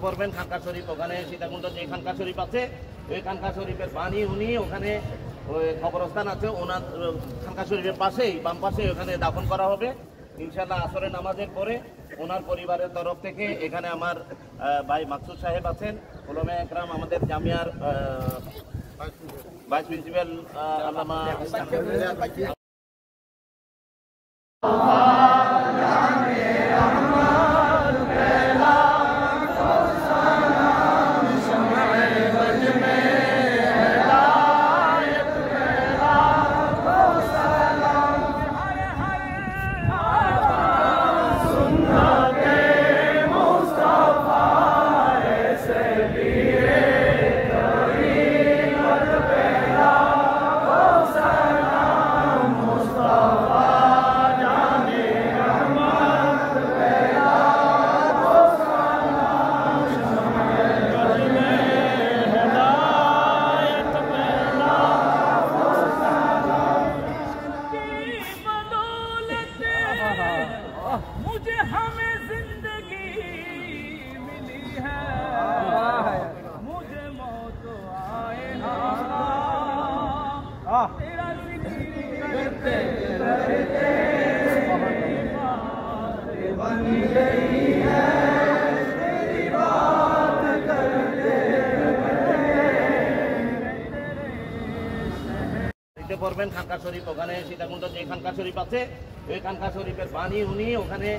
পড়বেন খানকা শরীফ, ওখানে সীতাকুণ্ড যে খানকা শরীফ আছে ওই খানকা শরীফের বাণী উনি ওখানে ওই কবরস্থান আছে ওনার খানকা শরীফের পাশেই বাম পাশে ওখানে দাফন করা হবে ইনশাআল্লাহ। আসরের নামাজের পরে ওনার পরিবারের তরফ থেকে এখানে আমার ভাই মাকসুদ সাহেব আছেন, উলামায়ে একরাম, আমাদের জামিয়ার ভাইস প্রিন্সিপাল আল্লামা मुझे हमें जिंदगी मिली है, मुझे मौत आए ना तेरा जिक्र करते रहते बन गई है तेरी बात करते পড়বেন খানকা শরীফ, ওখানে সীতাকুণ্ড যে খানকা শরীফ আছে ওই খানকা শরীফের বাণী উনি ওখানে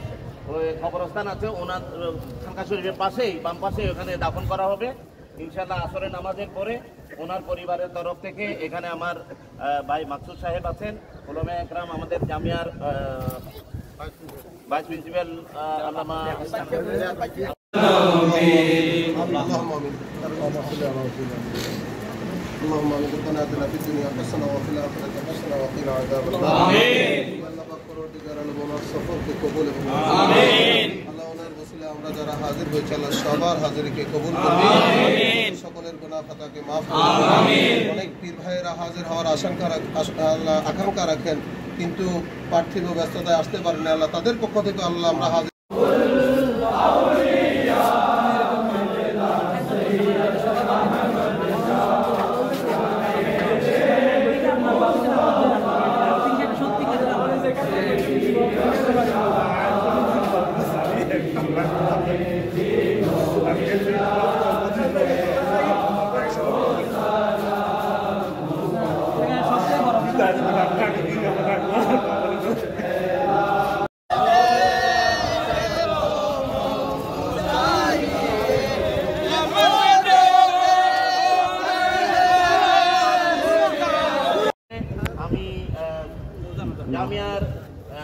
ওই কবরস্থান আছে ওনার খানকা শরীফের পাশেই বাম পাশে ওখানে দাফন করা হবে ইনশাআল্লাহ। আসরের নামাজের পরে ওনার পরিবারের তরফ থেকে এখানে আমার ভাই মাকসুদ সাহেব আছেন, উলামায়ে একরাম, আমাদের জামিয়ার ভাইস প্রিন্সিপাল আল্লামা اللهم ربنا آتنا في الدنيا حسنة وفي الآخرة حسنة وقنا عذاب النار آمين আল্লাহ পাক পরবর্তীকার আলমনার সফরকে কবুল করুন আমিন আল্লাহ ওনার ওসিলা আমরা যারা হাজির হয়েছি আল্লাহ সবার হাজিরকে কবুল করুন আমিন সকলের গুনাহ খাতাকে maaf করুন আমিন অনেক পীর ভাইয়েরা হাজির হওয়ার আল্লাহ আকাঙ্ক্ষা রাখেন কিন্তু পার্থিব ব্যস্ততায় আসতে পারেন না আল্লাহ তাদের পক্ষ থেকে আল্লাহ আমরা হাজির জামিয়ার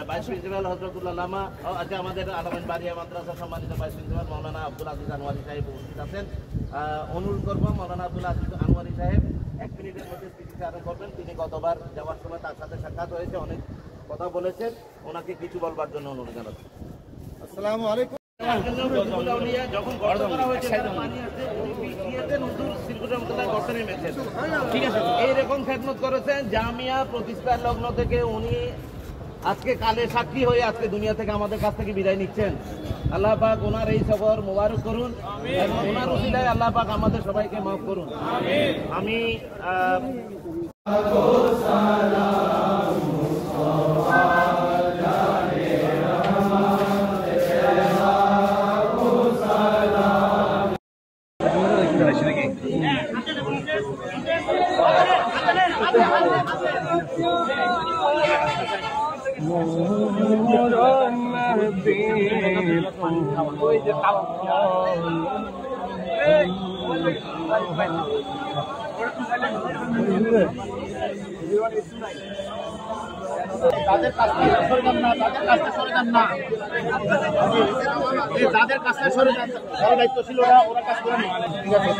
ভাইস প্রিন্সিপাল হযরতুল আল্লামা আচ্ছা আমাদের আলামিন বারিয়া মাদ্রাসা সম্মানিত ভাইস প্রিন্সিপাল মাওলানা আব্দুল আজিজ আনোয়ারি সাহেব উপস্থিত আছেন। অনুরোধ করবো মাওলানা আব্দুল আজিজ আনোয়ারি সাহেব 1 মিনিটের মধ্যে স্পিচ আরম্ভ করবেন। তিনি গতবার যাওয়ার সময় তার সাথে সাক্ষাৎ হয়েছে, অনেক কথা বলেছেন, ওনাকে কিছু বলবার জন্য অনুরোধ জানাচ্ছি। আসসালামু আলাইকুম। যখন গর্ত করা হয়েছে পানি আছে ঠিক আছে এইরকম খেদমত করেছেন জামিয়া প্রতিষ্ঠার লগ্ন থেকে উনি আজকে কালে সাক্ষী হয়ে আজকে দুনিয়া থেকে আমাদের কাছ থেকে বিদায় নিচ্ছেন। আল্লাহ পাক ওনার এই সফর মোবারক করুন এবং ওনার উসিলায় আল্লাহ পাক আমাদের সবাইকে মাফ করুন। আমি তাদের কাছে সরে যান না, তাদের কাছে সরে যান না, তাদের কাছে সরে যান, যারা দায়িত্বশীল ওরা কাজ করে নেয়। ঠিক আছে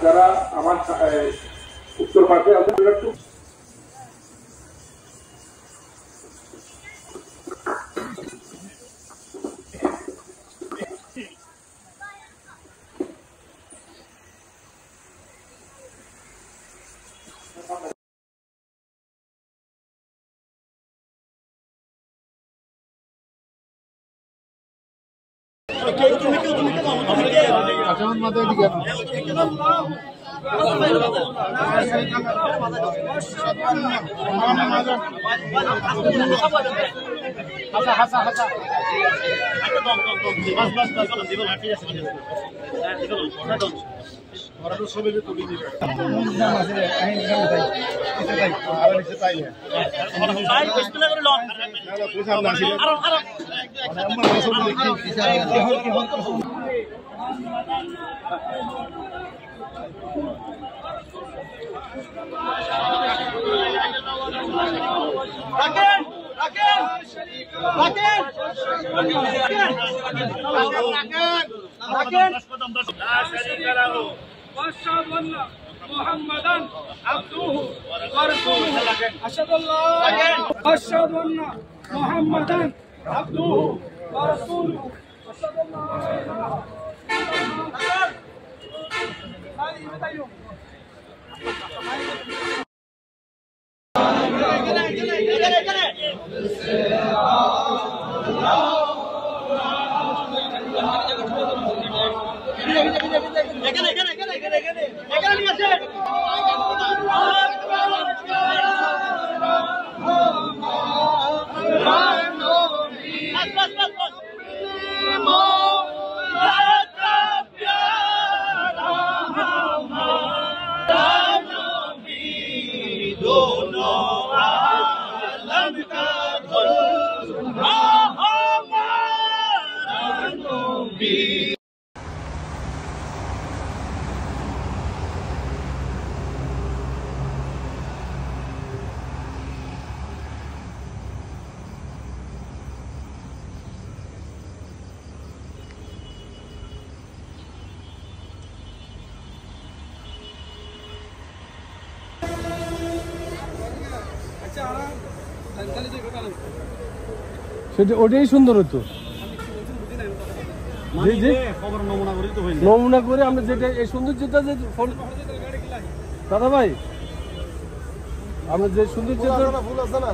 যারা আমার উত্তর পাশে আছে একটু محمدا عبده ورسوله أشهد أن أشهد أن محمدا عبده ورسوله أشهد أن সেটা ওটাই সুন্দর হতো নমুনা করে আমরা যেটা এই সৌন্দর্যটা যে দাদা ভাই আমরা যে সৌন্দর্যটা ফুল আছে না